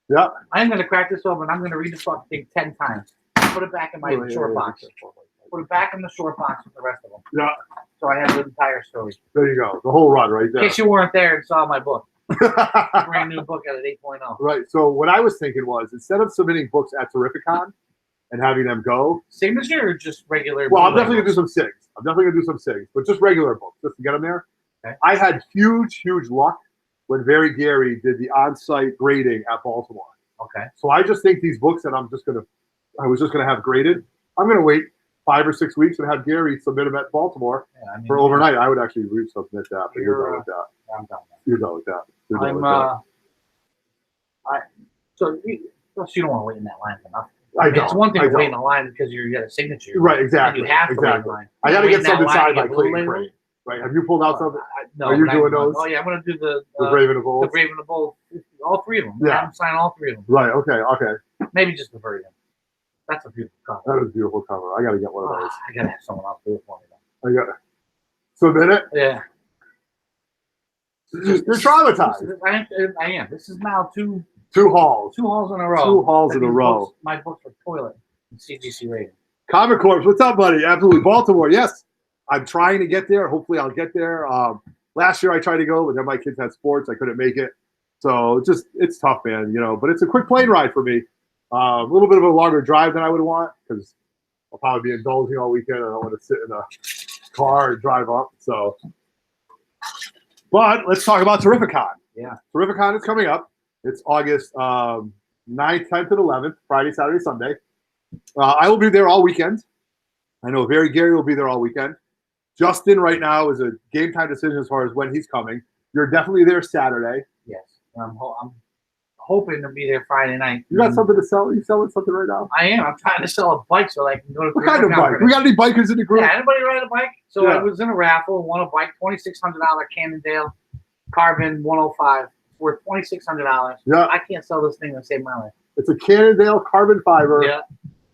Yeah. I am gonna crack this open. I'm gonna read the fucking thing 10 times. Put it back in my short box. Put it back in the short box with the rest of them. Yeah. So I have the entire story. There you go. The whole run right In there. case you weren't there and saw my book, brand new book at 8.0. Right. So what I was thinking was, instead of submitting books at Terrificon and having them go, Signature or just regular? well, I'm definitely gonna do some SIGs. But just regular books, just to get them there. Okay. I had huge luck when Very Gary did the on-site grading at Baltimore. Okay. So I just think these books that I was just gonna have graded, I'm gonna wait 5 or 6 weeks and have Gary submit them at Baltimore for overnight. I would actually resubmit that, but you're done with that. I'm done. You're done with that. You're done with that. So you don't want to wait in that line for nothing. I don't. It's one thing I to wait in don't. the line because you got a signature. Right, exactly. And you have to wait in exactly. line. I got to Wait get in that something line signed to by get blue Clayton label? Crane. Right? Have you pulled out something? No, Are you not doing even. those? Oh yeah, I'm gonna do the Brave and the Bold? The Brave and the Bold, all 3 of them. Yeah. I haven't signed all 3 of them. Right. Okay. Maybe just the version. That's a beautiful cover. That is a beautiful cover. I got to get one of those. I gotta have someone else do it for me. Though. I got submit it. Yeah. You're traumatized. I am. This is now 2 hauls. 2 hauls in a row. 2 hauls in a These row. books, my books are toilet and CGC rating. Comic Corps, what's up, buddy? Absolutely. Baltimore, yes. I'm trying to get there. Hopefully I'll get there. Last year I tried to go, but then my kids had sports. I couldn't make it. So it's tough, man, but it's a quick plane ride for me. A little bit of a longer drive than I would want because I'll probably be indulging all weekend. I don't want to sit in a car and drive up. So, but let's talk about Terrificon. Yeah. Terrificon is coming up. It's August 9th, 10th, and 11th, Friday, Saturday, Sunday. I will be there all weekend. I know Very Gary will be there all weekend. Justin right now is a game time decision as far as when he's coming. You're definitely there Saturday. Yes. I'm hoping to be there Friday night. You got something to sell? Are you selling something right now? I am. I'm trying to sell a bike so I can go to. What kind of bike? We got any bikers in the group? Yeah, anybody ride a bike? So Yeah. I was in a raffle, won a bike, $2,600 Cannondale Carbon 105 worth $2,600. Yeah. I can't sell this thing to save my life. It's a Cannondale carbon fiber. Yeah.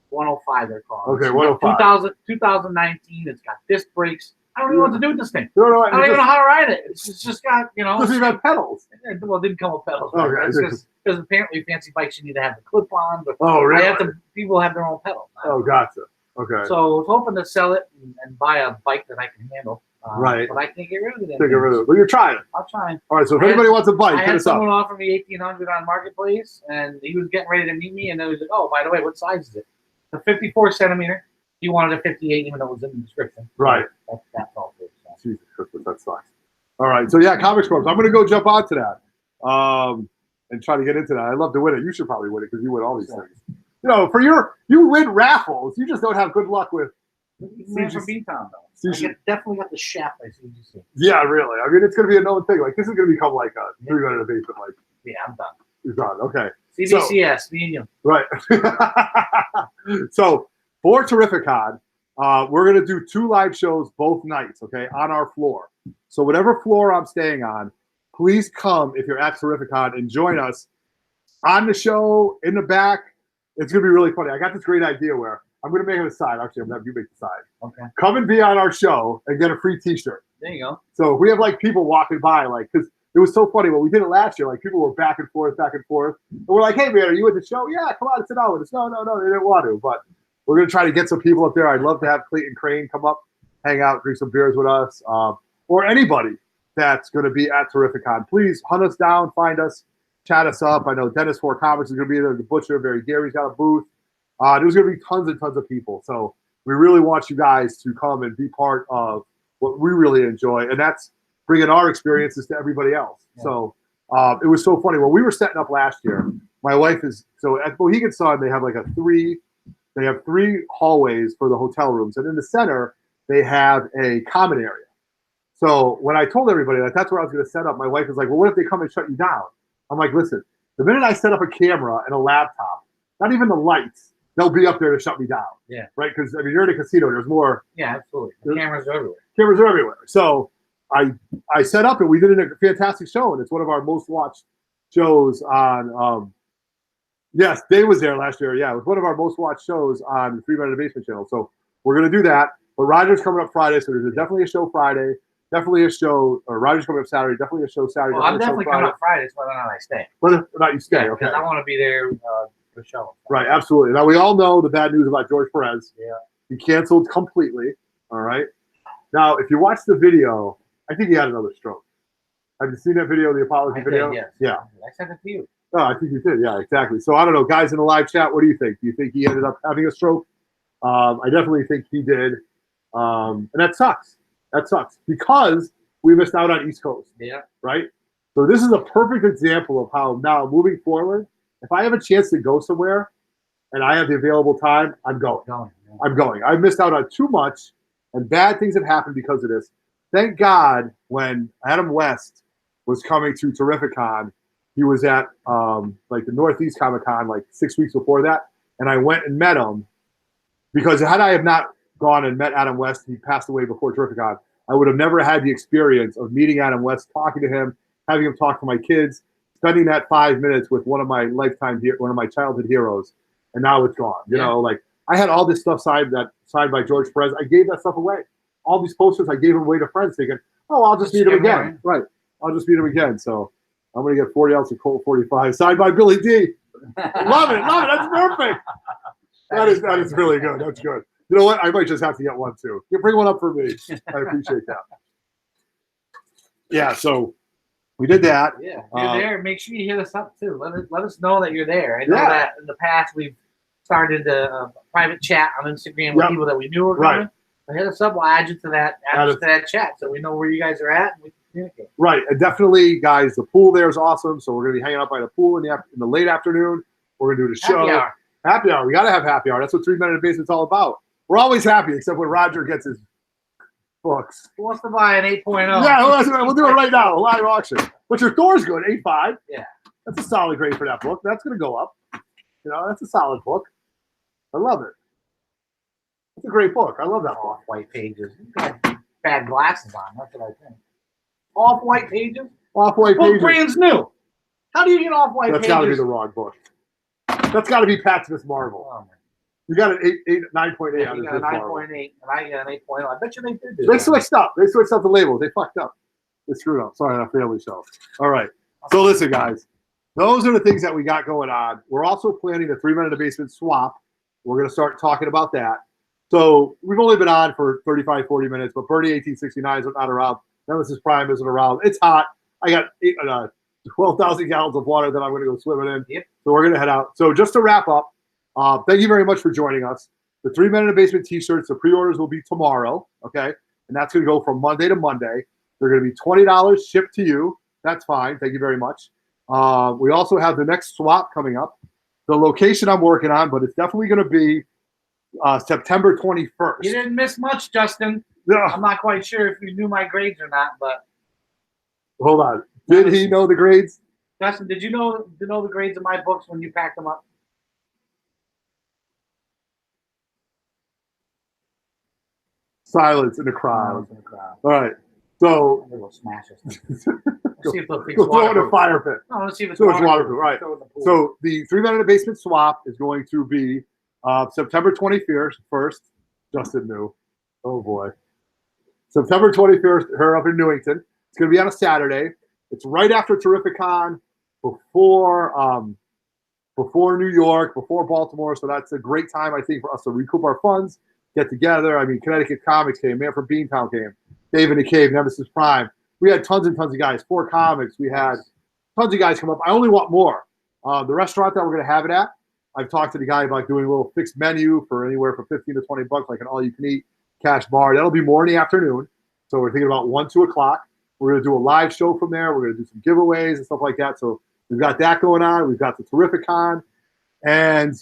105 they're called. Okay, 105. 2019. It's got disc brakes. I don't know what to do with this thing. No, I don't even know how to ride it. It's just got, you know. Doesn't even have pedals. Well, it didn't come with pedals. Okay. Right? Because apparently fancy bikes you need to have the clip on. But Oh, really? people have their own pedals. Oh, gotcha. Okay. So I was hoping to sell it and buy a bike that I can handle. Right. But I can't get rid of it. Take it rid of it. But you're trying it. I'll try. All right. So if anybody wants a bike, I hit had us up. someone offer me 1,800 on Marketplace, and he was getting ready to meet me, and then he was like, "Oh, by the way, what size is it?" The 54 centimeter. He wanted a 58, even though it was in the description. Right. That's all good. So. Jesus Christmas, that sucks. All right. So yeah, Comics Corps. I'm going to go jump onto that and try to get into that. I'd love to win it. You should probably win it because you win all these things. You know, you win raffles. You just don't have good luck with. Man from B-Town, though. I definitely got the shaft by CGC. Yeah, really. I mean, it's going to be a known thing. Like, this is going to become like a 3 basement. Like, yeah, I'm done. You're done. Okay. CBCS, me and you. Right. So, for Terrificon, we're going to do 2 live shows both nights, okay, on our floor. So, whatever floor I'm staying on, please come if you're at Terrificon and join us on the show, in the back. It's going to be really funny. I got this great idea where I'm going to make it a side. Actually, I'm going to have you make the side. Okay. Come and be on our show and get a free T-shirt. There you go. So if we have like people walking by, like, because it was so funny when we did it last year. Like people were back and forth, and we're like, "Hey man, are you at the show? Yeah, come on, sit down with us." No, they didn't want to. But we're going to try to get some people up there. I'd love to have Clayton Crane come up, hang out, drink some beers with us, or anybody that's going to be at Terrificon. Please hunt us down, find us, chat us up. I know Dennis Four Comics is going to be there. The Butcher, Barry Gary's got a booth. There's going to be tons and tons of people. So we really want you guys to come and be part of what we really enjoy, and that's bringing our experiences to everybody else. Yeah. So it was so funny. When we were setting up last year, my wife is – so at Mohegan Sun, they have like they have 3 hallways for the hotel rooms, and in the center, they have a common area. So when I told everybody that that's where I was going to set up, my wife was like, well, what if they come and shut you down? I'm like, listen, the minute I set up a camera and a laptop, not even the lights, they'll be up there to shut me down. Yeah. Right? Because, I mean, you're in a casino. There's more. Yeah, absolutely. The cameras are everywhere. Cameras are everywhere. So I set up and we did a fantastic show, and it's one of our most watched shows on yes, Dave was there last year. Yeah, it was one of our most watched shows on the 3 Men in the Basement channel. So we're going to do that. But Roger's coming up Friday, so there's definitely a show Friday. Definitely a show, or Roger's coming up Saturday. Definitely a show Saturday. Well, I'm definitely coming up Friday, so whether or not I stay. Whether or not you stay, okay. Because I want to be there for show. Right, absolutely. Now, we all know the bad news about George Perez. Yeah. He canceled completely, all right? Now, if you watch the video, I think he had another stroke. Have you seen that video, the apology video? Yes. Yeah. I sent it to you. Oh, I think you did. Yeah, exactly. So, I don't know. Guys in the live chat, what do you think? Do you think he ended up having a stroke? I definitely think he did. And that sucks. That sucks because we missed out on East Coast. Yeah. Right? So this is a perfect example of how now moving forward, if I have a chance to go somewhere and I have the available time, I'm going. I'm going. I've missed out on too much, and bad things have happened because of this. Thank God when Adam West was coming to Terrificon, he was at like the Northeast Comic Con like 6 weeks before that, and I went and met him because had I have not gone and met Adam West, he passed away before Terrificon, I would have never had the experience of meeting Adam West, talking to him, having him talk to my kids, spending that 5 minutes with one of my childhood heroes, and now it's gone. You know, like I had all this stuff signed by George Perez. I gave that stuff away. All these posters, I gave them away to friends thinking, oh, I'll just meet him again. Right. I'll just meet him again. So I'm going to get 40 ounces of Colt 45 signed by Billy D. Love it. That's perfect. That is really good. That's good. You know what? I might just have to get one too. You bring one up for me. I appreciate that. Yeah, so we did that. Yeah, you're there. Make sure you hit us up too. Let us know that you're there. I know that in the past we've started a private chat on Instagram with people that we knew were coming. Right. So hit us up. We'll add you to that chat so we know where you guys are at and we can communicate. Right, and definitely, guys. The pool there is awesome. So we're gonna be hanging out by the pool in the late afternoon. We're gonna do the show. Happy hour. We gotta have happy hour. That's what 3 Men in the Basement's all about. We're always happy, except when Roger gets his books. Who wants to buy an 8.0? Yeah, we'll do it right now. A live auction. But your Thor's good, 8.5. Yeah. That's a solid grade for that book. That's going to go up. You know, that's a solid book. I love it. It's a great book. I love that book. Off-white pages. You got bad glasses on. That's what I think. Off-white pages? Off-white pages. Brand's new. How do you get off-white pages? That's got to be the wrong book. That's got to be Pat Smith Marvel. Oh, You got an 9.8 Yeah, on you this got a Marvel. 9.8, and I got an 8.0. I bet you they did do They that. switched up. They switched up the label. They fucked up. They screwed up. Sorry, on a family show. All right. So listen, guys. Those are the things that we got going on. We're also planning the 3 Men in the Basement swap. We're going to start talking about that. So we've only been on for 35, 40 minutes, but Bernie 1869 is not around. Nemesis Prime isn't around. It's hot. I got 12,000 gallons of water that I'm going to go swimming in. Yep. So we're going to head out. So just to wrap up, thank you very much for joining us. The 3 Men in the Basement t-shirts, the pre-orders will be tomorrow, okay? And that's going to go from Monday to Monday. They're going to be $20 shipped to you. That's fine. Thank you very much. We also have the next swap coming up. The location I'm working on, but it's definitely going to be September 21st. You didn't miss much, Justin. No. I'm not quite sure if you knew my grades or not, but Hold on. Did he know the grades? Justin, did you know the grades of my books when you packed them up? Silence in the crowd. In the crowd. All right. So They will smash us. Let's see if they'll fix go throw it in a waterproof. fire pit. No, let's see if it's So it's waterproof. waterproof, right. Throw it in the pool. So the 3 Men in the Basement swap is going to be September 21st. Justin knew. Oh boy. September 21st, her up in Newington. It's going to be on a Saturday. It's right after Terrificon, before New York, before Baltimore. So that's a great time, I think, for us to recoup our funds, get together. I mean, Connecticut Comics came, Man from Beantown came, Dave in the Cave, Nemesis Prime. We had tons and tons of guys. 4 Comics. We had tons of guys come up. I only want more. The restaurant that we're going to have it at, I've talked to the guy about doing a little fixed menu for anywhere from 15 to 20 bucks, like an all-you-can-eat cash bar. That'll be more in the afternoon. So we're thinking about 1, 2 o'clock. We're going to do a live show from there. We're going to do some giveaways and stuff like that. So we've got that going on. We've got the Terrificon. And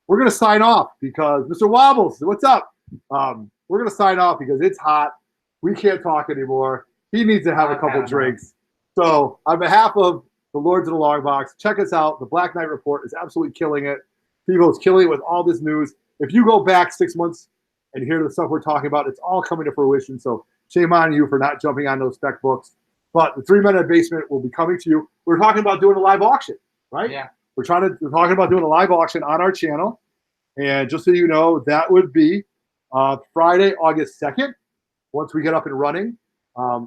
we're going to sign off because Mr. Wobbles, what's up? We're going to sign off because it's hot. We can't talk anymore. He needs to have a couple drinks. So on behalf of the Lords of the Long Box, check us out. The Black Knight Report is absolutely killing it. People is killing it with all this news. If you go back 6 months and hear the stuff we're talking about, it's all coming to fruition. So shame on you for not jumping on those spec books. But the 3 Men in the Basement will be coming to you. We're talking about doing a live auction, right? Yeah. We're talking about doing a live auction on our channel. And just so you know, that would be Friday, August 2nd, once we get up and running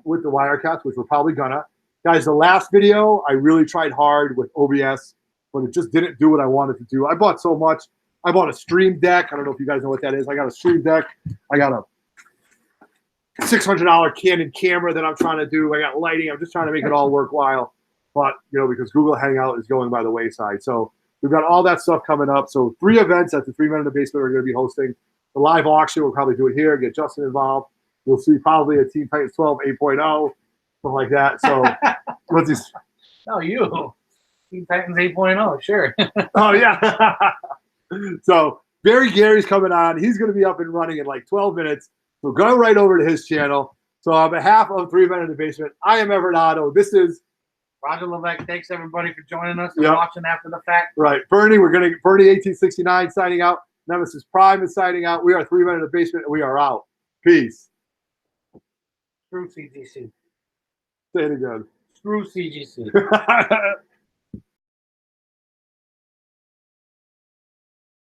with the Wirecast, which we're probably gonna. Guys, the last video, I really tried hard with OBS, but it just didn't do what I wanted to do. I bought so much. I bought a Stream Deck. I don't know if you guys know what that is. I got a Stream Deck. I got a $600 Canon camera that I'm trying to do. I got lighting. I'm just trying to make it all worthwhile. But, because Google Hangout is going by the wayside. So we've got all that stuff coming up. So 3 events that the 3 Men in the Basement are going to be hosting. The live auction, we'll probably do it here, get Justin involved. We'll see probably a Teen Titans 12 8.0, something like that. So what's this? No, you. Teen Titans 8.0, sure. Oh, yeah. So Barry Gary's coming on. He's going to be up and running in like 12 minutes. So go right over to his channel. So on behalf of 3 Men in the Basement, I am Everett Otto. This is Roger Levesque. Thanks everybody for joining us and watching after the fact. right. Bernie 1869 signing out. Nemesis Prime is signing out. We are 3 Men in the Basement, and we are out. Peace. Screw CGC. Say it again. Screw CGC.